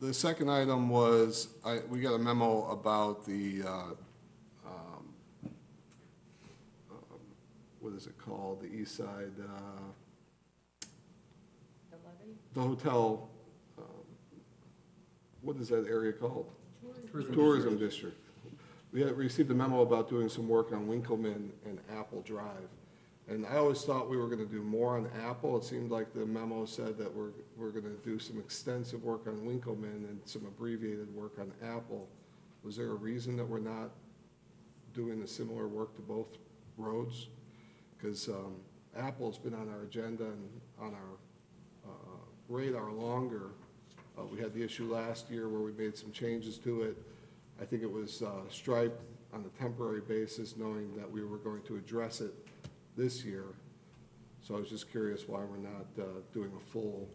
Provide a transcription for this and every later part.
The second item was, we got a memo about the, what is it called, the East Side, the hotel, what is that area called? Tourism District. We had received a memo about doing some work on Winkleman and Apple Drive. And I always thought we were going to do more on Apple. It seemed like the memo said that we're going to do some extensive work on Winkleman and some abbreviated work on Apple. Was there a reason that we're not doing the similar work to both roads? Because Apple's been on our agenda and on our radar longer. We had the issue last year where we made some changes to it. I think it was striped on a temporary basis, knowing that we were going to address it this year. So I was just curious why we're not doing a full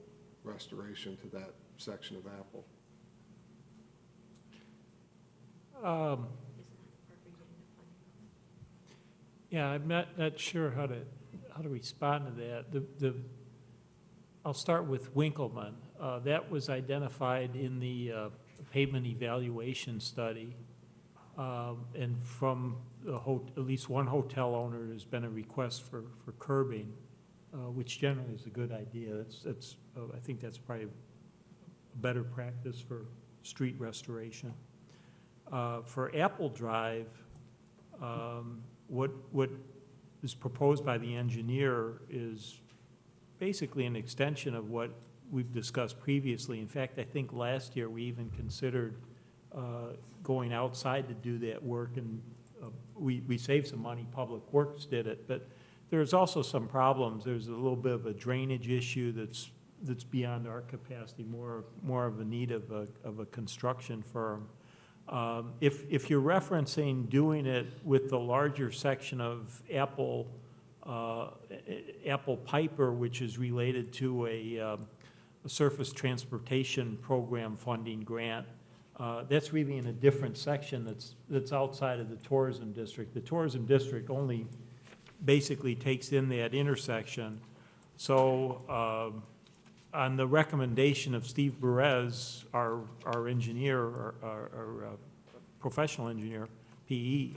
restoration to that section of Apple. Yeah, I'm not sure how to respond to that. I'll start with Winkleman. That was identified in the pavement evaluation study, and from at least one hotel owner, there's been a request for curbing, which generally is a good idea. I think that's probably a better practice for street restoration. For Apple Drive, what is proposed by the engineer is basically an extension of what we've discussed previously. In fact, I think last year we even considered going outside to do that work, and we saved some money. Public Works did it, but there's also some problems. There's a little bit of a drainage issue that's beyond our capacity, more of a need of a construction firm. If you're referencing doing it with the larger section of Apple Piper, which is related to a surface transportation program funding grant, that's really in a different section that's outside of the tourism district. The tourism district only basically takes in that intersection. So on the recommendation of Steve Perez, our engineer, our professional engineer, PE,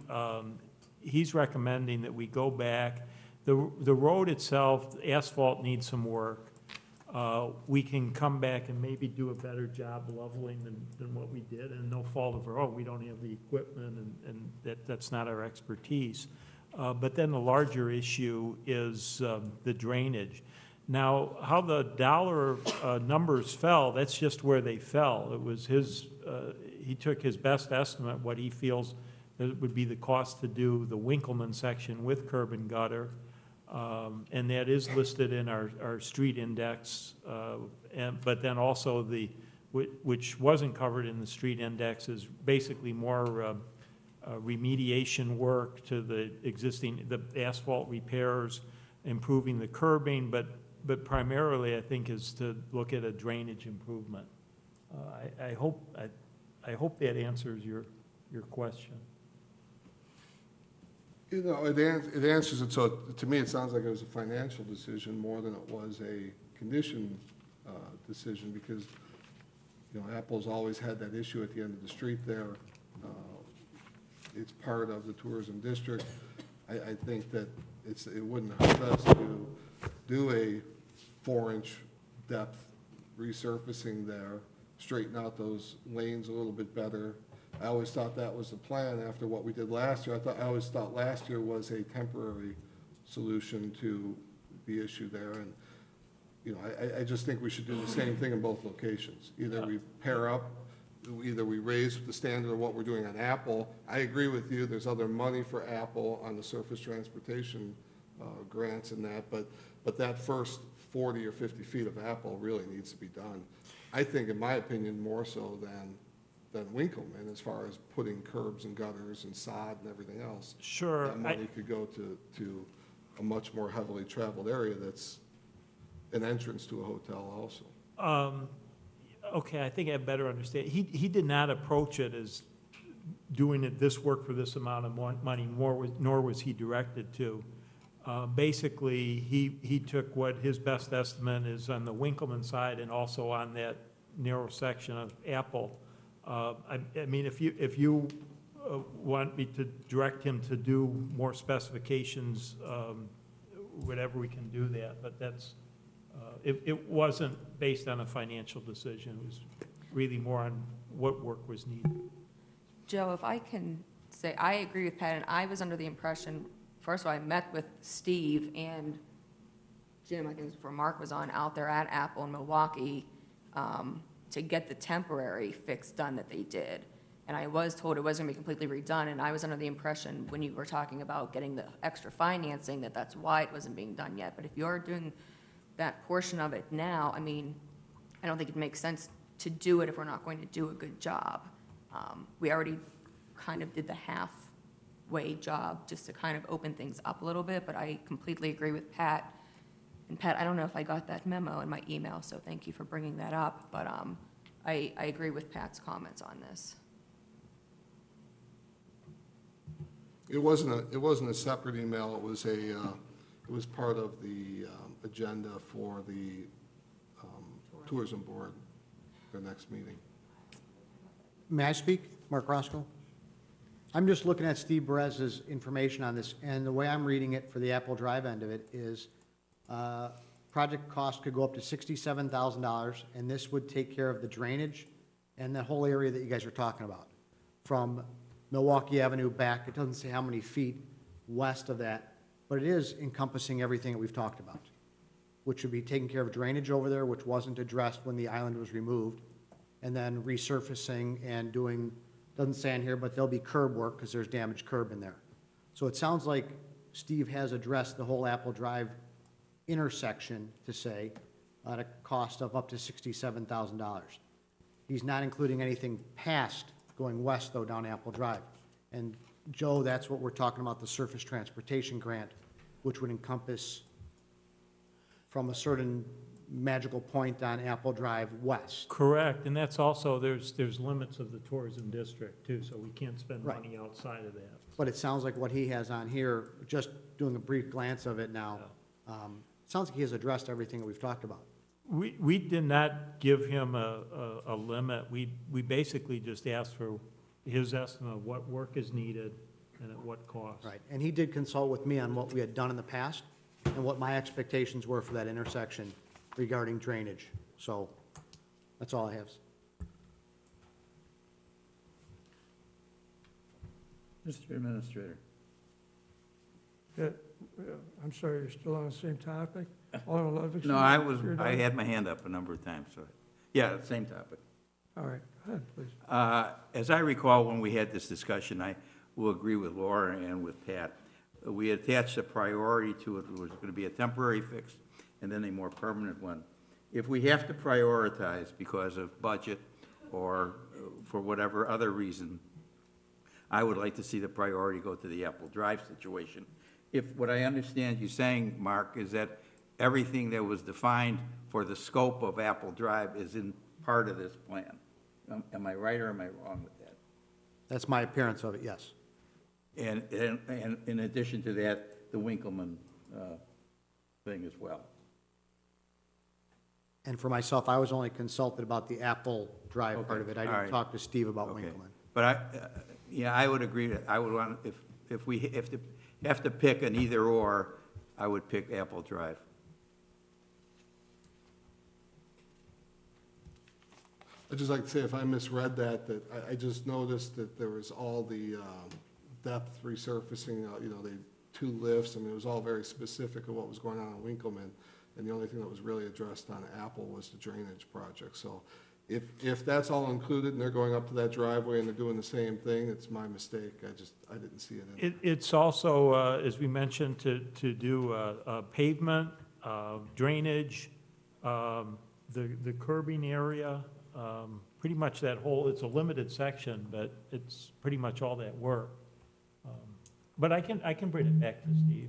he's recommending that we go back. The road itself, the asphalt needs some work. We can come back and maybe do a better job leveling than what we did, and no fault of our own. We don't have the equipment, and that's not our expertise. But then the larger issue is the drainage. Now, how the dollar numbers fell, that's just where they fell. It was he took his best estimate, what he feels would be the cost to do the Winkleman section with curb and gutter. And that is listed in our street index, but then also which wasn't covered in the street index is basically more remediation work to the asphalt repairs, improving the curbing, but primarily I think is to look at a drainage improvement. I hope that answers your question. You know, it answers it. So to me, it sounds like it was a financial decision more than it was a condition decision, because Apple's always had that issue at the end of the street there. It's part of the tourism district. I think that it wouldn't hurt us to do a 4-inch depth resurfacing there, straighten out those lanes a little bit better. I always thought that was the plan after what we did last year. I always thought last year was a temporary solution to the issue there. And, I just think we should do the same thing in both locations. Either we pair up, either we raise the standard of what we're doing on Apple. I agree with you, there's other money for Apple on the surface transportation grants and that, but that first 40 or 50 feet of Apple really needs to be done. I think, in my opinion, more so than Winkleman, as far as putting curbs and gutters and sod and everything else. Sure. That money could go to a much more heavily traveled area that's an entrance to a hotel also. Okay, I think I better understand. He did not approach it as doing this work for this amount of money, nor was he directed to. Basically, he took what his best estimate is on the Winkleman side and also on that narrow section of Apple. I mean, if you want me to direct him to do more specifications, whatever, we can do that, but that's, it wasn't based on a financial decision. It was really more on what work was needed. Joe, if I can say, I agree with Pat, and I was under the impression, first of all, I met with Steve and Jim, I think before Mark was on, out there at Apple in Milwaukee, to get the temporary fix done that they did. And I was told it wasn't going to be completely redone, and I was under the impression when you were talking about getting the extra financing that that's why it wasn't being done yet. But if you're doing that portion of it now, I mean, I don't think it makes sense to do it if we're not going to do a good job. We already kind of did the halfway job just to kind of open things up a little bit, but I completely agree with Pat. And Pat, I don't know if I got that memo in my email, so thank you for bringing that up, but I agree with Pat's comments on this. It wasn't a separate email, it was part of the agenda for the tourism board, their next meeting. May I speak? Mark Roscoe? I'm just looking at Steve Perez's information on this, and the way I'm reading it for the Apple Drive end of it is project cost could go up to $67,000, and this would take care of the drainage and the whole area that you guys are talking about. From Milwaukee Avenue back, it doesn't say how many feet west of that, but it is encompassing everything that we've talked about, which would be taking care of drainage over there, which wasn't addressed when the island was removed, and then resurfacing and doing, doesn't say in here, but there'll be curb work because there's damaged curb in there. So it sounds like Steve has addressed the whole Apple Drive intersection to say at a cost of up to $67,000. He's not including anything past going west, though, down Apple Drive. And Joe, that's what we're talking about, the surface transportation grant, which would encompass from a certain magical point on Apple Drive west. Correct, and that's also, there's limits of the tourism district too, so we can't spend Right. money outside of that. But it sounds like what he has on here, just doing a brief glance of it now, sounds like he has addressed everything that we've talked about. We did not give him a limit. We basically just asked for his estimate of what work is needed and at what cost. Right, and he did consult with me on what we had done in the past and what my expectations were for that intersection regarding drainage. So that's all I have. Mr. Administrator. Yeah, I'm sorry, you're still on the same topic? On Olympics? No, I You're had my hand up a number of times, so, yeah, same topic. All right, go ahead, please. As I recall, when we had this discussion, I will agree with Laura and with Pat. We attached a priority to it. It was going to be a temporary fix and then a more permanent one. If we have to prioritize because of budget or for whatever other reason, I would like to see the priority go to the Apple Drive situation. If what I understand you saying, Mark, is that everything that was defined for the scope of Apple Drive is in part of this plan. Am I right or am I wrong with that? That's my appearance of it, yes. And in addition to that, the Winkleman thing as well. And for myself, I was only consulted about the Apple Drive part of it. I all didn't right. talk to Steve about Okay. Winkleman. But yeah, I would agree that I would want, if we have to pick an either or, I would pick Apple Drive. I'd just like to say, if I misread that I just noticed that there was all the depth resurfacing, they 2 lifts, I mean, it was all very specific of what was going on in Winkleman, and the only thing that was really addressed on Apple was the drainage project. So if that's all included and they're going up to that driveway and they're doing the same thing, it's my mistake. I didn't see it in. It's also, as we mentioned, to do pavement, drainage, the curbing area, pretty much that whole, it's a limited section, but it's pretty much all that work. But I can bring it back to Steve,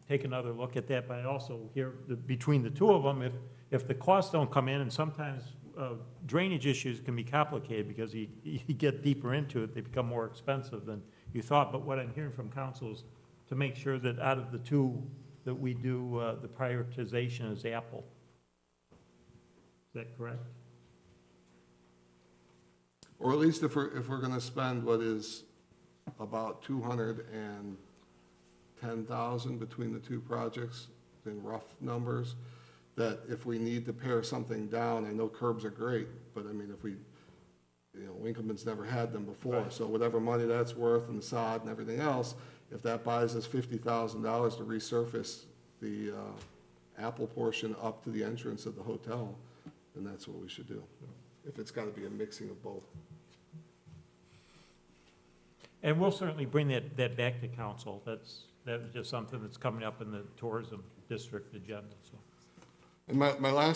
take another look at that, but I also hear between the two of them, if the costs don't come in, and sometimes drainage issues can be complicated because you get deeper into it, they become more expensive than you thought. But what I'm hearing from council is to make sure that out of the two that we do the prioritization is Apple. Is that correct? Or at least if we're gonna spend what is about 210,000 between the two projects, in rough numbers, that if we need to pare something down, I know curbs are great, but I mean, if we, Winkleman's never had them before, Right. so whatever money that's worth and the sod and everything else, if that buys us $50,000 to resurface the Apple portion up to the entrance of the hotel, then that's what we should do. If it's gotta be a mixing of both. And we'll certainly bring that back to council. That was just something that's coming up in the tourism district agenda, so. And my last